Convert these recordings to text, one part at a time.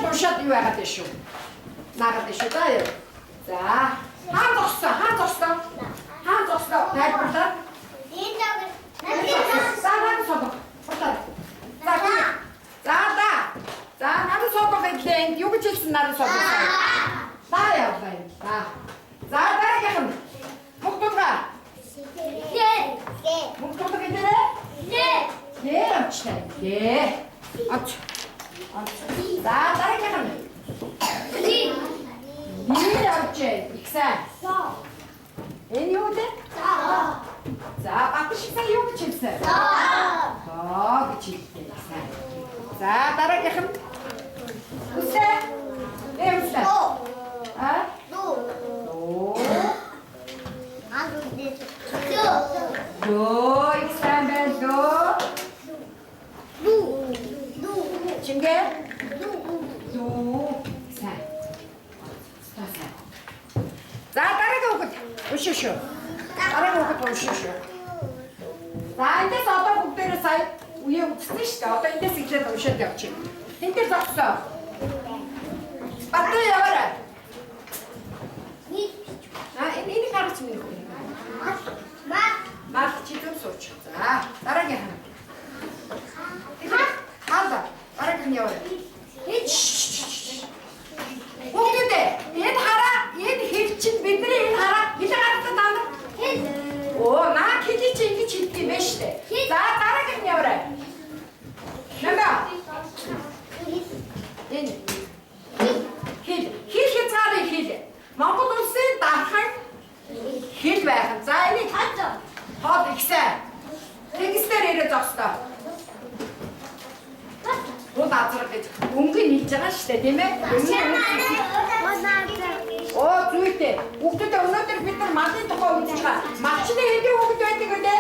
Туршаад юу яагаад вэ шүү? Наагаад шүү та юу? За, хаан зогсоо. Тайлбарлаад. Саран собо. За, наран собо гэдэг юу гэж хэлсэн наран собо? За яваа. За, дараагийнх нь. Мухтудгаа. Мухтудгаа гэдэг. Ачтай. Ач. За, дараагийнх нь. Авчээ. Ихсэн. Энэ юу вэ? За, батшигтай юу гэж хэлсэн? Гэж хэлсэн. За, дараагийнх нь. Үсэ. Үсэ. Ихсэн байна. Чингээ? Сайн. За, дараагийн хүүхэд уншиж шүү. За, эндээс одоо бүгдээрээ сая үе өгсөн шүү дээ. Одоо эндээс иглээд уншаад явчих. Эндээс зогсоо. Баттай яваарай. Энийг хараач минь хөө. Маа чи зөв сууч. За, дараагийн хана. Хаалда. Дараагийн яваарай. Бүгдээ энэ хараа, энэ хэл чинь бидний энэ хараа хилээ гаргатаа даа. Наа хилий чи ингэж хэлдэг юм байна шүү дээ. За дараагийн нь яваарай. Нэмээ. Энэ хэл хязгаарыг хэл. Монгол улсын дархан хэл байх. За энийг хоод ихсэн. Текстээр ирээ зогсдоо. Бод азраг гэж өнгөний нийлж байгаа шүү дээ, тийм ээ? Зүйтэй. Бүгдээ өнөөдөр бид нар малын тухай үзэж байгаа. Малчны хэдийн хүүхэд байдаг вэ?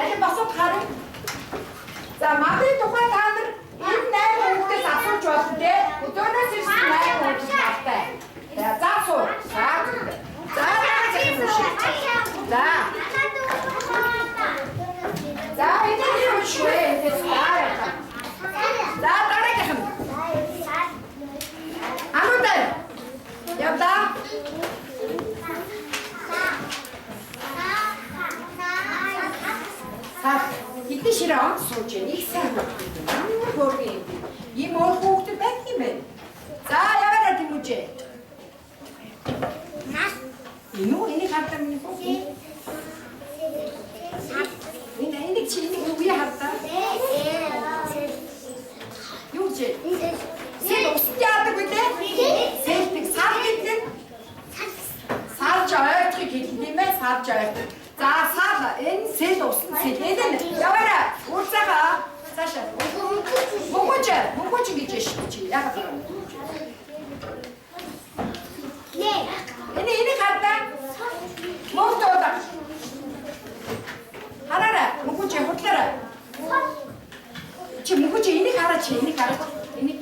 Алин босоод харъя. За, малын тухай та нар энэ 8 хүүхдээс асууж болно те. Өдөөнөөс ирсэн 8 хүүхэд тавтай. За, суу. За, За, энэ юу шүү ээ? За, дараагийнх нь. Анутай. Явда. Хэдэн ширээ онц сууж яа. Их сайн хөөргөн юм. Ийм өөр хүүхдүүд байх юм байна. За, яваарай Тэмүүжээ. Энийг хардаа минь хүүхд. Энийг чи үе хардаа. Юу ч Сэл усд яадаг үү те? Сэлдэг сар гэдэг. Сарж ойлгохыг хэлдэг юм ээ, сарж ойлгох. За сар энэ сэл усд сэлээд яваарай. Урцаага. Цаашаа. Мөнгөж гэж шүү чи. Яг гоо. Энийг хардаа. Мөнгөд. Хараарай. Мөнгөж хутлаарай. Чи мөнгөж энийг хараач, энийг хараач. Энийг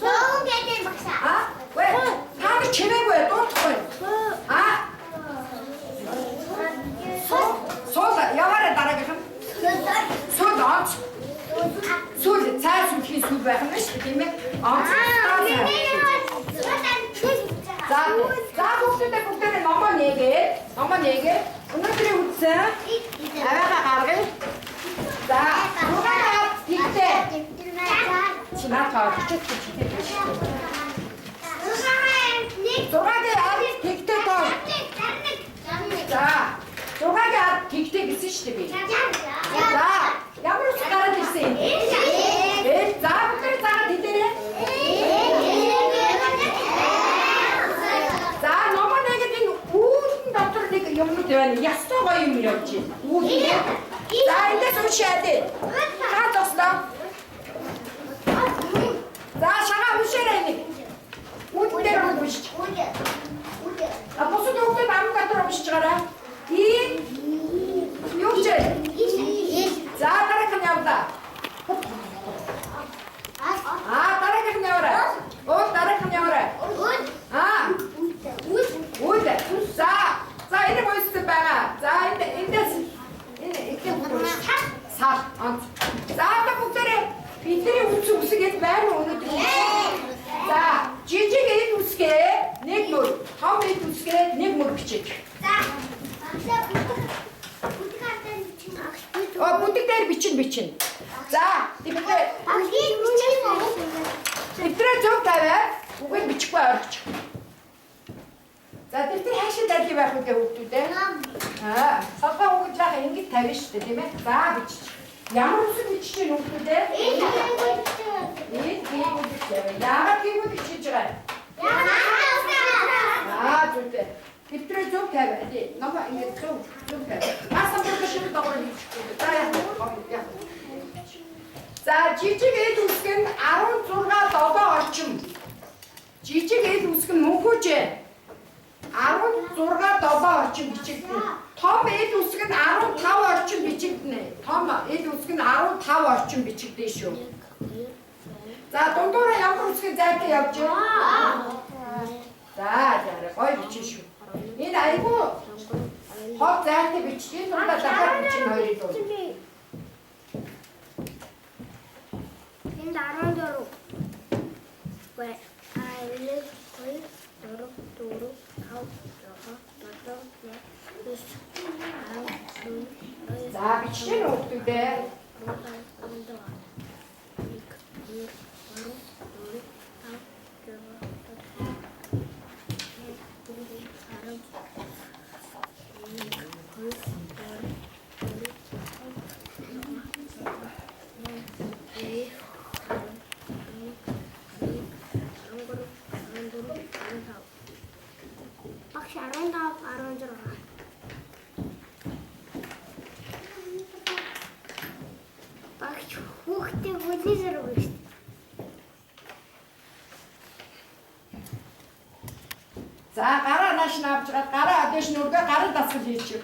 Соо гэдэг багсаа. Та чимээгүй дуутахгүй. Соо яваарай дараагийнх нь. Сүүл цай сүлхийн сүүл байх юм шүү тийм ээ. За бүгдээ номоо нээгээ. Өнөөдрийн үдсэн. Аваагаа гаргая. За, бүгдээ тэгтээ. Чимаатаа чичээд биш. Зураагийн ард тэгтээ тоо. За, зураагийн ард тэгтээ гэсэн шүү дээ би. За, ямар ч гараад ирсэн. За, бүгдээ цаагаад хэлээрэй. За, номоо нэгэд энэ үүлэн дотор нэг юмнууд байна. Ястаа гоё юм явж байна. Үүлэн. За, эндээс уншаад. Та тослоо. За, шагаа уншаарай нэг. Үүдээр уншиж. Босод өгдөө ам гадар уншиж гараа. Юу ч. За, дараагийн нь явда. Дараагийн нь яваарай. Дараагийн нь яваарай. Үүд. За, энэ бойцтой байгаа. За, эндээс энэ их юм. Сар. За одоо бүгдээрээ бидний үсгээд байна өнөдөр. За, жижиг эд үсгээ нэг мөр, том эд үсгээ нэг мөр бичиж. За. Бүдэг дээр бичин. За, тэгвэл Тэвтрээ зөв тавиад үгээр бичихгүй орчих. За тэр хаашаа дайг байх үедээ хөвгдүүдээ. Савга үгэж яхаа ингэж тавина шүү дээ, тийм ээ. За бичиж. Ямар үсэг бичиж чинь хөвгдүүдээ? Яагаад гэвэл бичиж байгаа? Зүгтээ. Тэвтрээ зөв тавиад. Намаа ингэж зөв тавиад. Маасан бүр шиг дагуулж бичихгүй. За яа. За жижиг эд үсэг нь 16-7 орчим. Жижиг эд үсэг нь мөнхөж 16-7 орчим бичигдэнэ. Том эд үсэг нь 15 орчим бичигдэнэ. Том эд үсэг нь 15 орчим бичигдэн шүү. За дундуураа ямар үсгийн зайтай явж байна? За гоё бичин шүү. Энэ айгүй хог зайтай бичиж дундаа дахиад бичин хоёрыг дуу. Энд 14. Гэ айлэг хой дөрөв дөрөв хав жоо бодоо нэс За бичсэн үгтүүдээ За гараа нааш навч гараа одоош нүргээ гарын дасгал хийчих. 3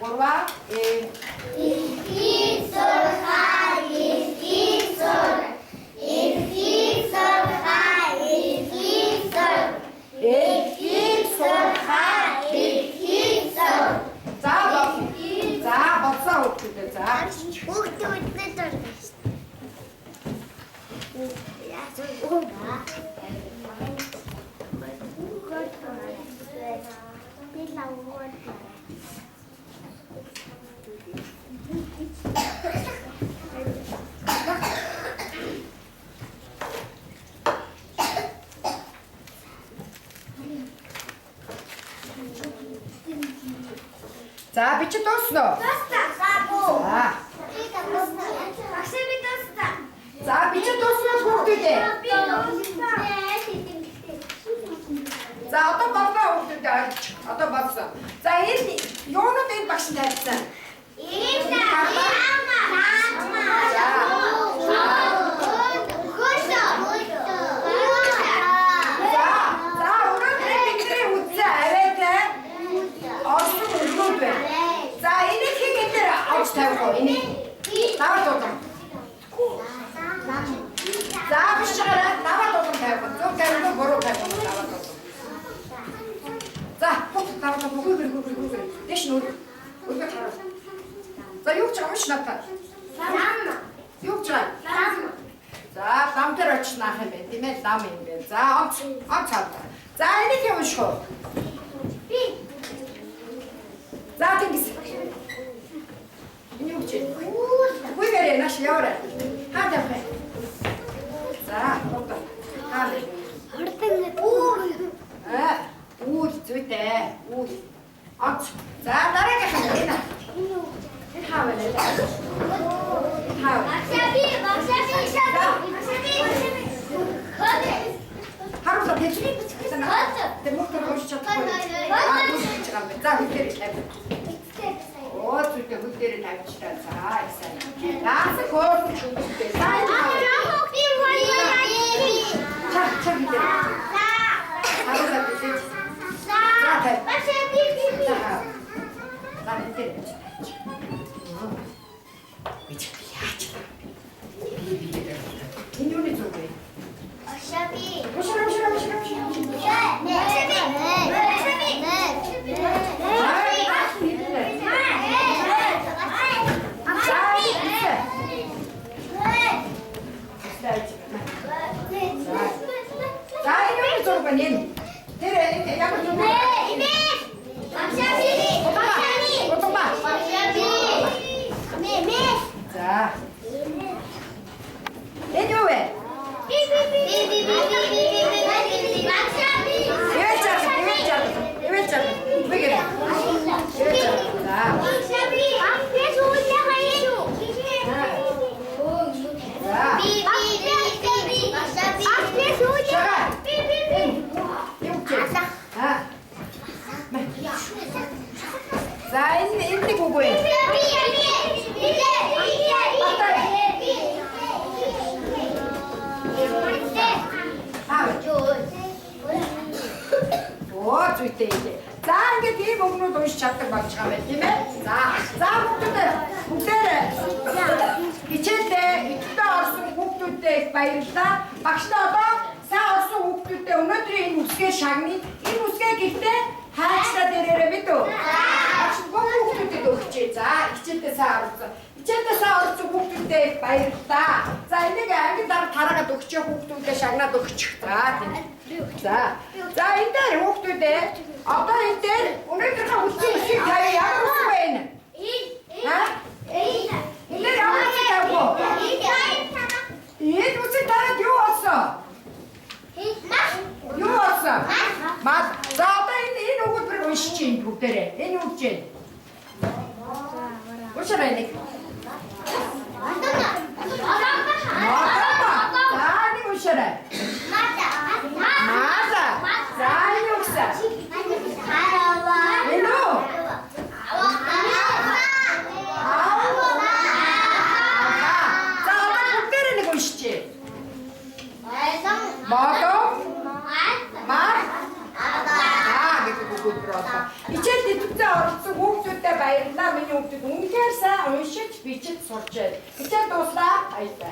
Их сурхай их сур их сурхай их сурхай их сур За боцоо үгтүүдээ за. Хүүхдүүдтэй дуртай шүү дээ. Яасан гоо. За бичиж дуусна уу? За бичиж дуусна хүүхдүүдээ. За одоо бодлоо хүүхдүүдээ орж. Одоо бодлоо. За энэ юунууд энэ багш тавьсан? За энийг хийгээд авч тавих уу? Энийг даваад дуудам. За биш чараа даваад дуудам тавих. Зөв тавих буруу тавих даваад дуудам. За даваад бүгд дэш нүр. Үргэлж хараа. За юу ч амш надад. Юу ч аа. За дам дээр очнах юм бэ? Тийм ээ дам юм бэ. За онц цаа. За энийг юм шүү. Би За тэнгис. Энэ юу ч. Үгүй наш яваа. Хаад явах. За тогтоо. Хаад. Хурдан Үйл зүйтэй. Үйл. Онц. За дараагийн хаа. Энэ хаавал. Багшаби шаа. Харуул тэжиг. Тэ мөхтөр хойш чадахгүй. За хүлээр тавь. Оо зүгтээ хүлээр тавьчихлаа. За сайн. Яасан хөөрч хүлээ. За хүүхдийн хоёр. чаг хүлээ. Харуул тэжиг. За тавь. Багшаби. За хүлээр. Бичиг яач. Энэ юу нэг зүгөө. Багшаби. Багшаби. 오토바이 인. 내려, 양을 좀. 자, 애니 왜? 왜 자르? 왜 그래? 왜 자르? 자, 자, 인디 고고해. 오, 좋대 이제. 자, 이게 뒤에 먹는 도시 잡고 막 참에 팀에. 자, 목대래. 이칠 때, 이따 얼쑤 목들 때, 바이르다. 박시다다. 사 얼쑤 목들 때, 오늘들이 무스게 샹니, 이 무스게 기때, 하치다 데레레비도. 박시 목들 때도 그치. 자, 이칠 때 사 얼쑤. 이칠 때 사 얼쑤 목들 때, 바이르다. 자, 이내가 알게 다라가 도 그치. 목들 때 샹나도 그치. 자, 이때 목들 때. 아빠 이때 오늘 그냥 웃지 다이 양으로 쓰고 있는. 이때 양으로 쓰다고. 이 무슨 다른 요 왔어. 요 왔어. 맞. 자, 아빠 이 누구 들고 시킨 북들에. 이 누구지? 무슨 애니? 자, 아니 무슨 애? 맞아. 자, 이 육사. İçer dedikçe arası hukukta bayırında mı yoktu? Bunu derse onu şiş biçit soracak. İçer dostlar, ayıp.